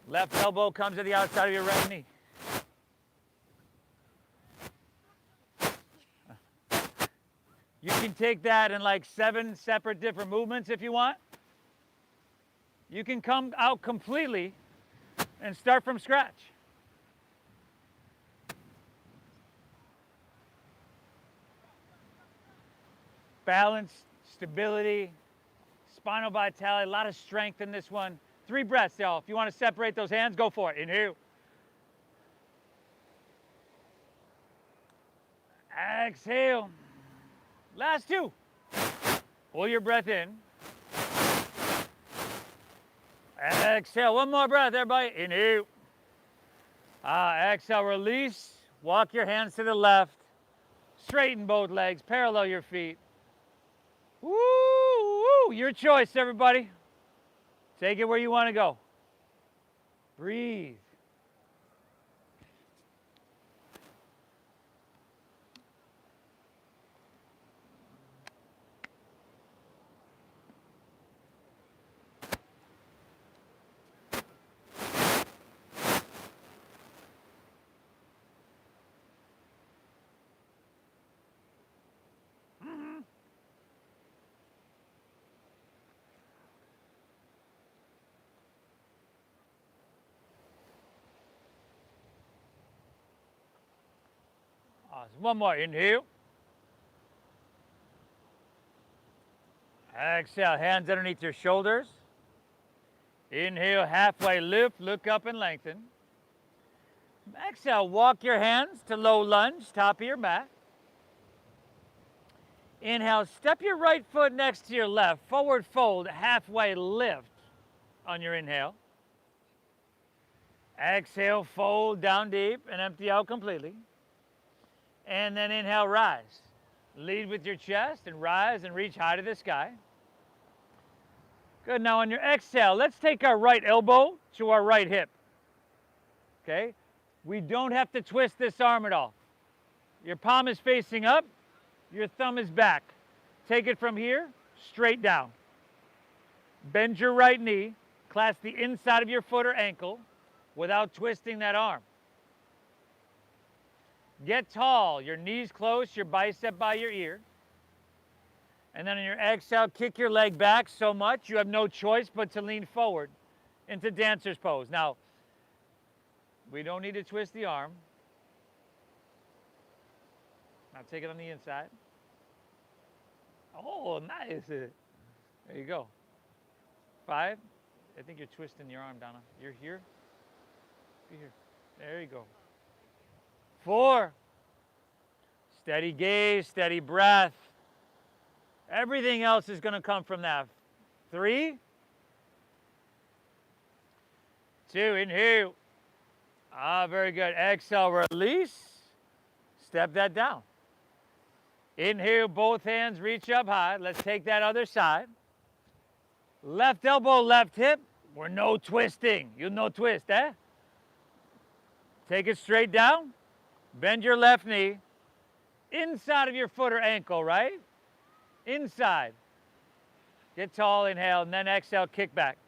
Left elbow comes to the outside of your right knee. You can take that in like 7 separate different movements if you want. You can come out completely and start from scratch. Balance, stability, spinal vitality, a lot of strength in this one. 3 breaths, y'all. If you want to separate those hands, go for it. Inhale. Exhale. Last two. Pull your breath in. Exhale. One more breath, everybody. Inhale. Exhale, release. Walk your hands to the left. Straighten both legs. Parallel your feet. Woo, woo. Your choice, everybody. Take it where you want to go. Breathe. Awesome. One more. Inhale. Exhale. Hands underneath your shoulders. Inhale. Halfway lift. Look up and lengthen. Exhale. Walk your hands to low lunge, top of your mat. Inhale. Step your right foot next to your left. Forward fold. Halfway lift on your inhale. Exhale. Fold down deep and empty out completely. And then inhale, rise. Lead with your chest and rise and reach high to the sky. Good, now on your exhale, let's take our right elbow to our right hip. Okay? We don't have to twist this arm at all. Your palm is facing up, your thumb is back. Take it from here, straight down. Bend your right knee, clasp the inside of your foot or ankle without twisting that arm. Get tall, your knees close, your bicep by your ear. And then on your exhale, kick your leg back so much you have no choice but to lean forward into dancer's pose. Now, we don't need to twist the arm. Now take it on the inside. Oh, nice. There you go. 5. I think you're twisting your arm, Donna. You're here. Be here. There you go. 4. Steady gaze, steady breath. Everything else is going to come from that. 3. 2. Inhale. Very good. Exhale, release. Step that down. Inhale, both hands reach up high. Let's take that other side. Left elbow, left hip. We're no twisting. You no twist, eh? Take it straight down. Bend your left knee. Inside of your foot or ankle, right? Inside. Get tall, inhale, and then exhale, kick back.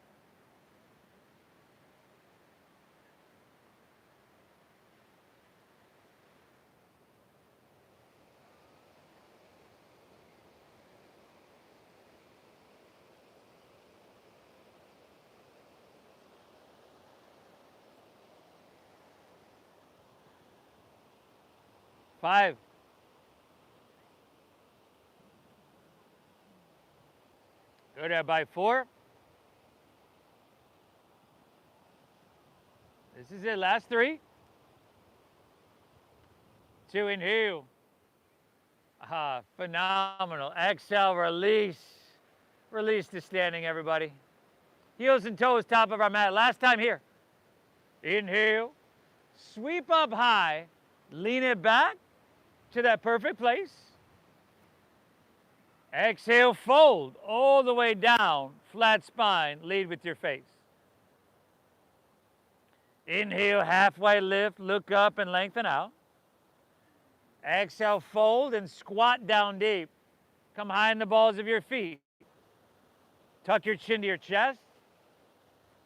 Five. Good, everybody. 4. This is it. Last 3. 2. Inhale. Phenomenal. Exhale, release. Release to standing, everybody. Heels and toes, top of our mat. Last time here. Inhale. Sweep up high. Lean it back to that perfect place. Exhale, fold all the way down, flat spine, lead with your face. Inhale, halfway lift, look up and lengthen out. Exhale, fold and squat down deep. Come high in the balls of your feet. Tuck your chin to your chest.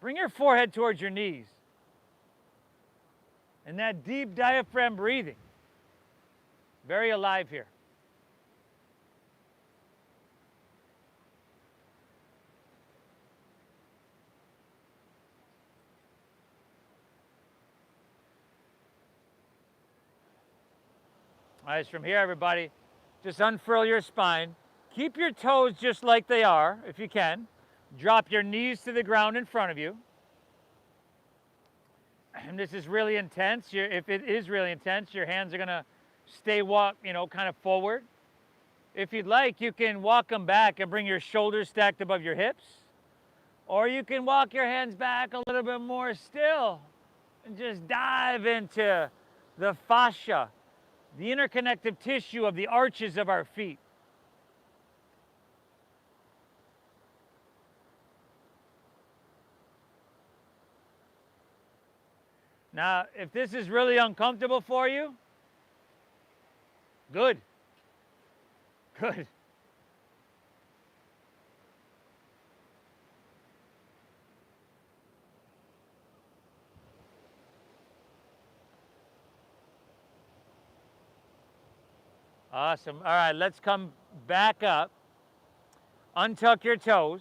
Bring your forehead towards your knees. And that deep diaphragm breathing. Very alive here. All right, from here, everybody, just unfurl your spine. Keep your toes just like they are, if you can. Drop your knees to the ground in front of you. And this is really intense. If it is really intense, your hands are going to stay kind of forward. If you'd like, you can walk them back and bring your shoulders stacked above your hips. Or you can walk your hands back a little bit more still and just dive into the fascia, the interconnective tissue of the arches of our feet. Now, if this is really uncomfortable for you, good. Good. Awesome. All right, let's come back up. Untuck your toes.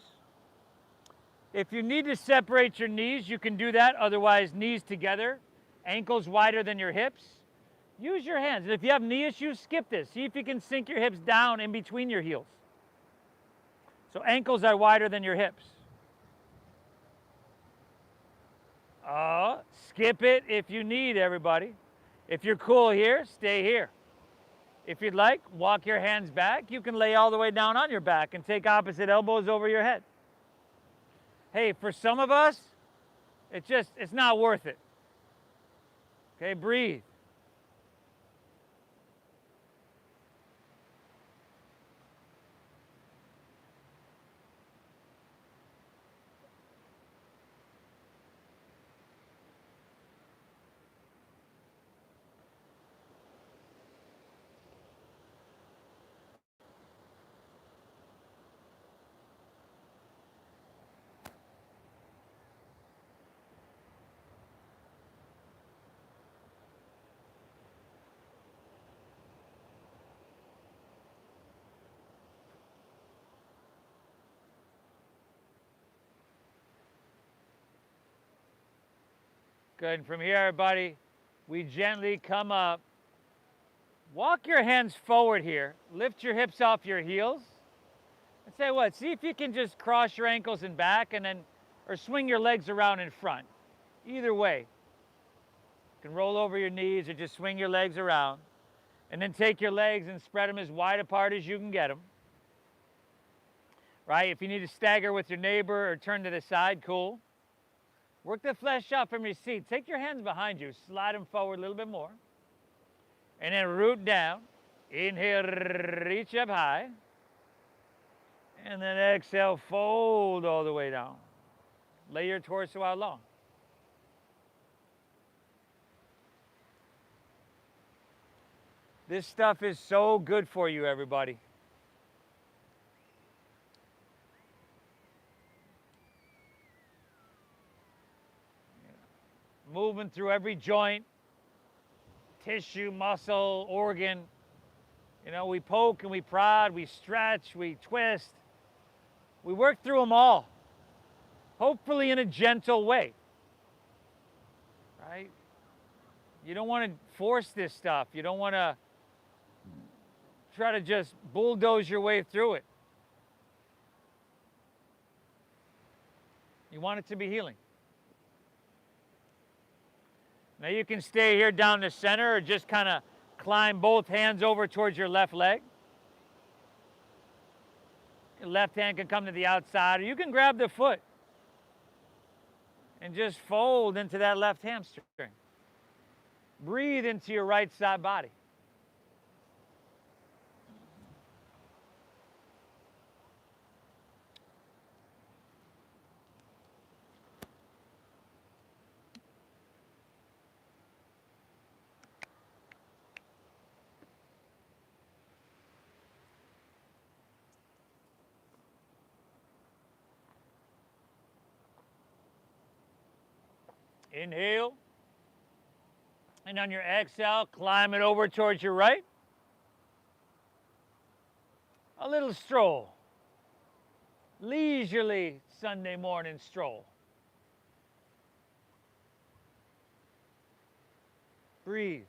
If you need to separate your knees, you can do that. Otherwise, knees together, ankles wider than your hips. Use your hands. And if you have knee issues, skip this. See if you can sink your hips down in between your heels. So ankles are wider than your hips. Skip it if you need, everybody. If you're cool here, stay here. If you'd like, walk your hands back. You can lay all the way down on your back and take opposite elbows over your head. Hey, for some of us, it's not worth it. Okay, breathe. Good. And from here, everybody, we gently come up. Walk your hands forward here. Lift your hips off your heels. And say what? See if you can just cross your ankles and back or swing your legs around in front. Either way. You can roll over your knees or just swing your legs around. And then take your legs and spread them as wide apart as you can get them. Right? If you need to stagger with your neighbor or turn to the side, cool. Work the flesh out from your seat. Take your hands behind you. Slide them forward a little bit more. And then root down. Inhale, reach up high. And then exhale, fold all the way down. Lay your torso out long. This stuff is so good for you, everybody. Moving through every joint, tissue, muscle, organ. We poke and we prod, we stretch, we twist. We work through them all, hopefully in a gentle way, right? You don't want to force this stuff. You don't want to try to just bulldoze your way through it. You want it to be healing. Now you can stay here down the center or just kind of climb both hands over towards your left leg. Your left hand can come to the outside, or you can grab the foot and just fold into that left hamstring. Breathe into your right side body. Inhale. And on your exhale, climb it over towards your right. A little stroll. Leisurely Sunday morning stroll. Breathe.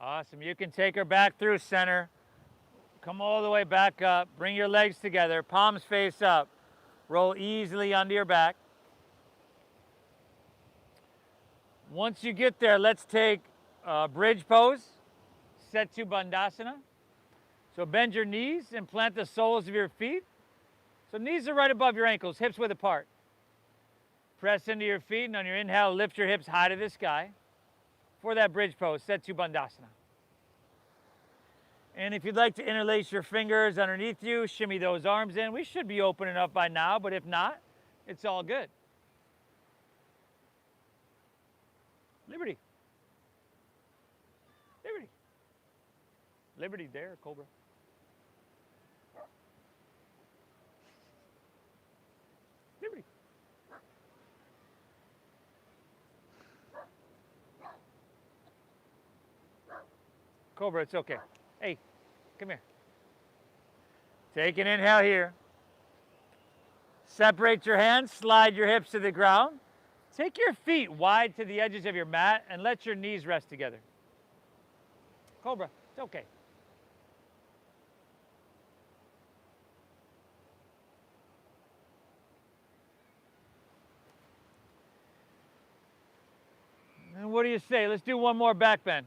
Awesome. You can take her back through center. Come all the way back up. Bring your legs together. Palms face up. Roll easily onto your back. Once you get there, let's take bridge pose. Setu Bandhasana. So bend your knees and plant the soles of your feet. So knees are right above your ankles, hips width apart. Press into your feet, and on your inhale, lift your hips high to the sky for that bridge pose, Setu Bandhasana. And if you'd like to interlace your fingers underneath you, shimmy those arms in. We should be open enough by now, but if not, it's all good. Liberty. Liberty. Liberty there, Cobra. Liberty. Cobra, it's okay. Hey, come here. Take an inhale here. Separate your hands, slide your hips to the ground. Take your feet wide to the edges of your mat and let your knees rest together. Cobra, it's okay. And what do you say? Let's do one more back bend.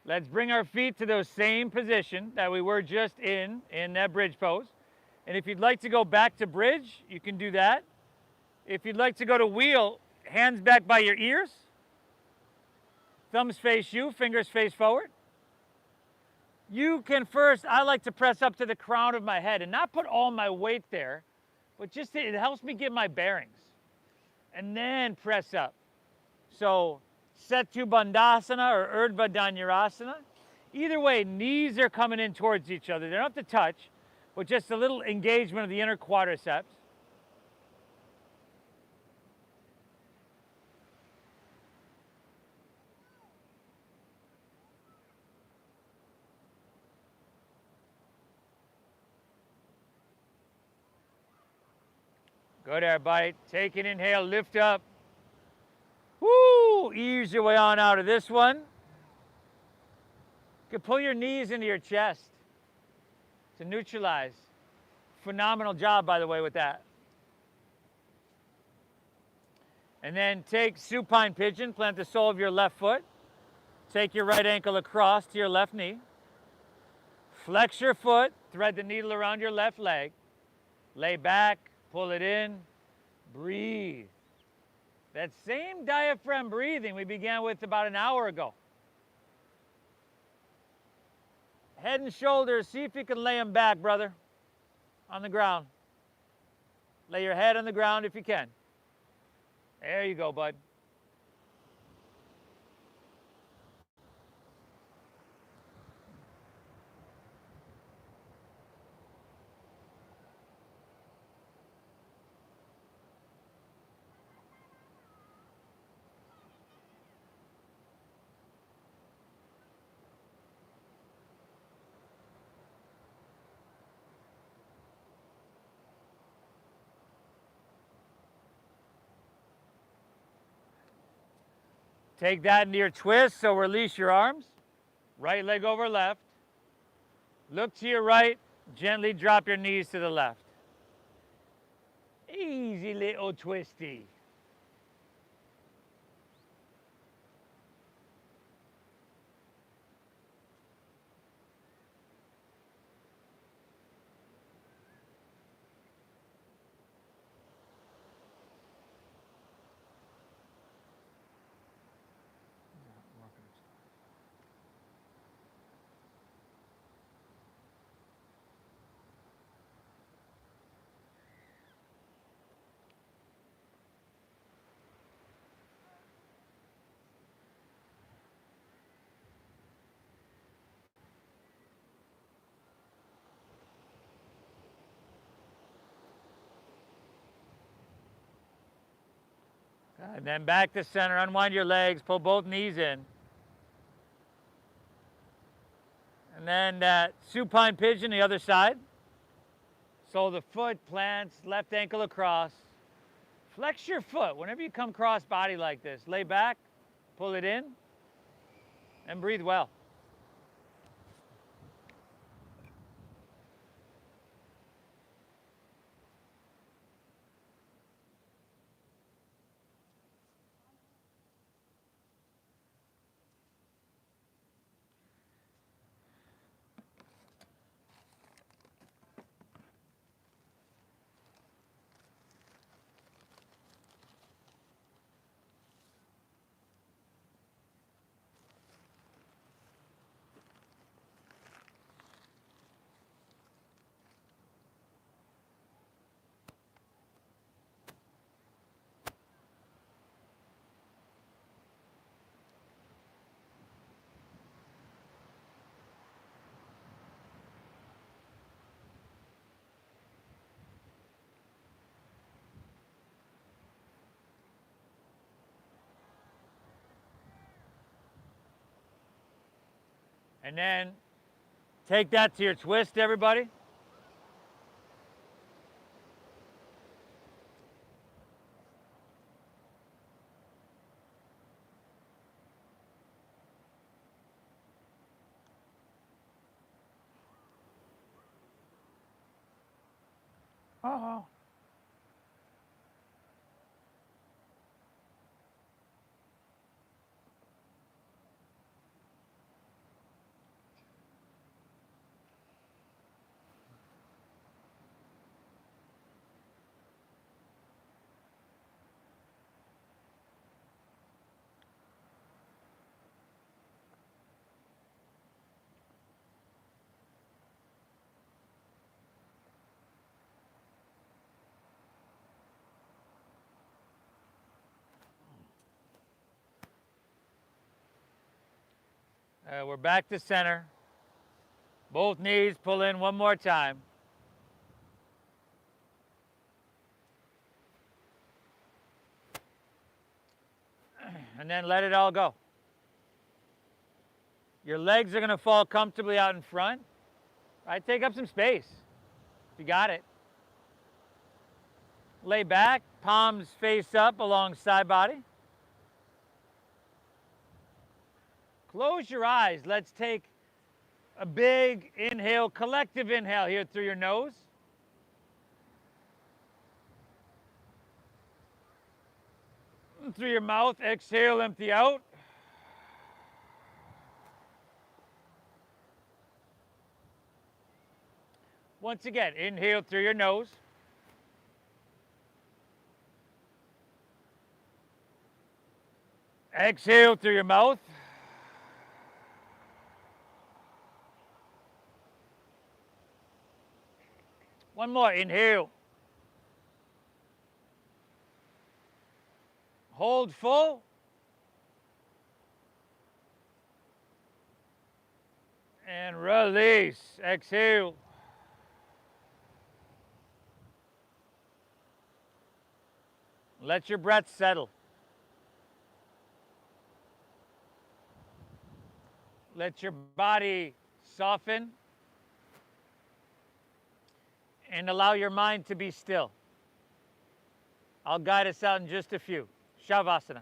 Let's bring our feet to those same position that we were just in that bridge pose. And if you'd like to go back to bridge, you can do that. If you'd like to go to wheel, hands back by your ears. Thumbs face you, fingers face forward. You can first, I like to press up to the crown of my head and not put all my weight there, but just it helps me get my bearings. And then press up. So Setu Bandhasana or Urdhva Dhanurasana. Either way, knees are coming in towards each other. They don't have to touch, but just a little engagement of the inner quadriceps. Good, everybody. Take an inhale, lift up. Woo! Ease your way on out of this one. You can pull your knees into your chest to neutralize. Phenomenal job, by the way, with that. And then take supine pigeon, plant the sole of your left foot. Take your right ankle across to your left knee. Flex your foot, thread the needle around your left leg. Lay back, pull it in, breathe. That same diaphragm breathing we began with about an hour ago. Head and shoulders, see if you can lay them back, brother, on the ground. Lay your head on the ground if you can. There you go, bud. Take that into your twist, so release your arms. Right leg over left. Look to your right, gently drop your knees to the left. Easy little twisty. And then back to center, unwind your legs, pull both knees in. And then that supine pigeon, the other side. So the foot plants, left ankle across. Flex your foot whenever you come cross body like this. Lay back, pull it in, and breathe well. And then take that to your twist, everybody. Oh. We're back to center. Both knees pull in one more time. And then let it all go. Your legs are going to fall comfortably out in front. Right? Take up some space if you got it. Lay back, palms face up along side body. Close your eyes. Let's take a big inhale, collective inhale here through your nose. And through your mouth, exhale, empty out. Once again, inhale through your nose. Exhale through your mouth. One more, inhale. Hold full. And release, exhale. Let your breath settle. Let your body soften. And allow your mind to be still. I'll guide us out in just a few. Shavasana.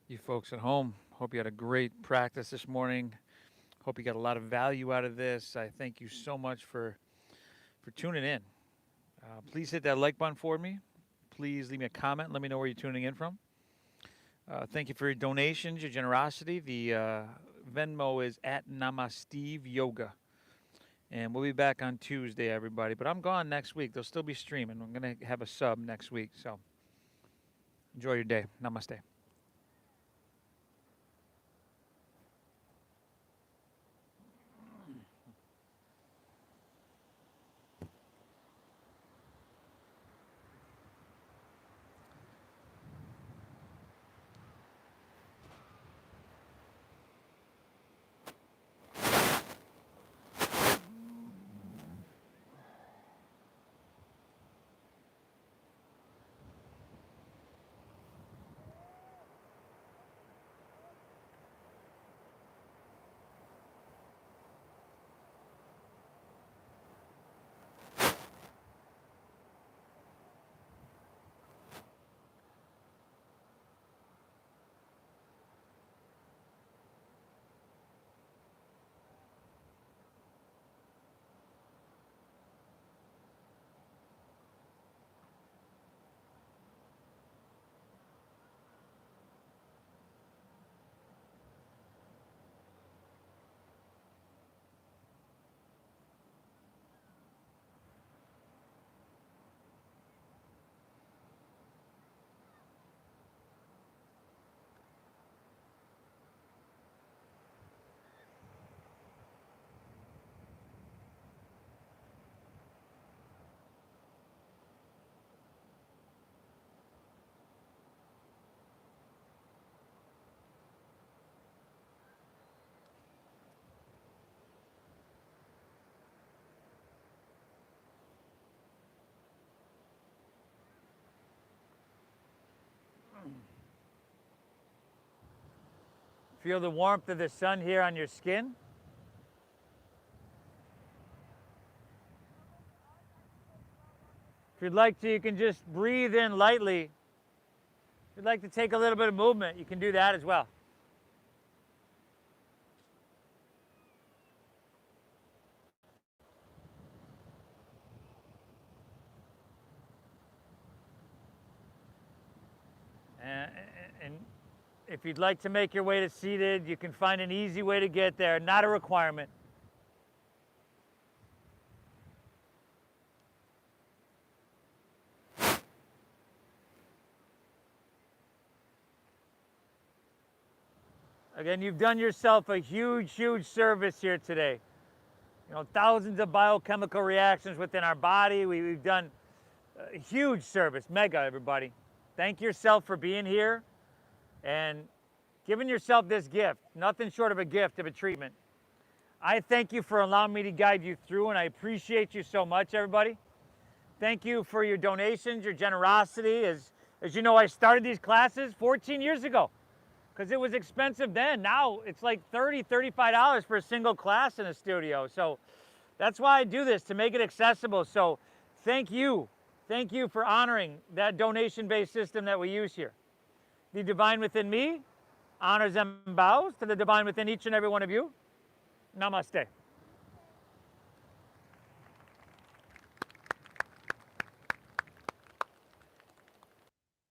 You folks at home, hope you had a great practice this morning. Hope you got a lot of value out of this. I thank you so much for tuning in. Please hit that like button for me. Please leave me a comment. Let me know where you're tuning in from. Thank you for your donations, your generosity. The Venmo is at Namasteve Yoga. And we'll be back on Tuesday, everybody. But I'm gone next week. They'll still be streaming. I'm going to have a sub next week. So enjoy your day. Namaste. Feel the warmth of the sun here on your skin. If you'd like to, you can just breathe in lightly. If you'd like to take a little bit of movement, you can do that as well. And if you'd like to make your way to seated, you can find an easy way to get there, not a requirement. Again, you've done yourself a huge, huge service here today. You know, thousands of biochemical reactions within our body. We've done a huge service, mega, everybody. Thank yourself for being here and giving yourself this gift, nothing short of a gift of a treatment. I thank you for allowing me to guide you through, and I appreciate you so much, everybody. Thank you for your donations, your generosity. As you know, I started these classes 14 years ago because it was expensive then. Now it's like $30, $35 for a single class in a studio. So that's why I do this, to make it accessible. So thank you. Thank you for honoring that donation-based system that we use here. The divine within me honors and bows to the divine within each and every one of you. Namaste.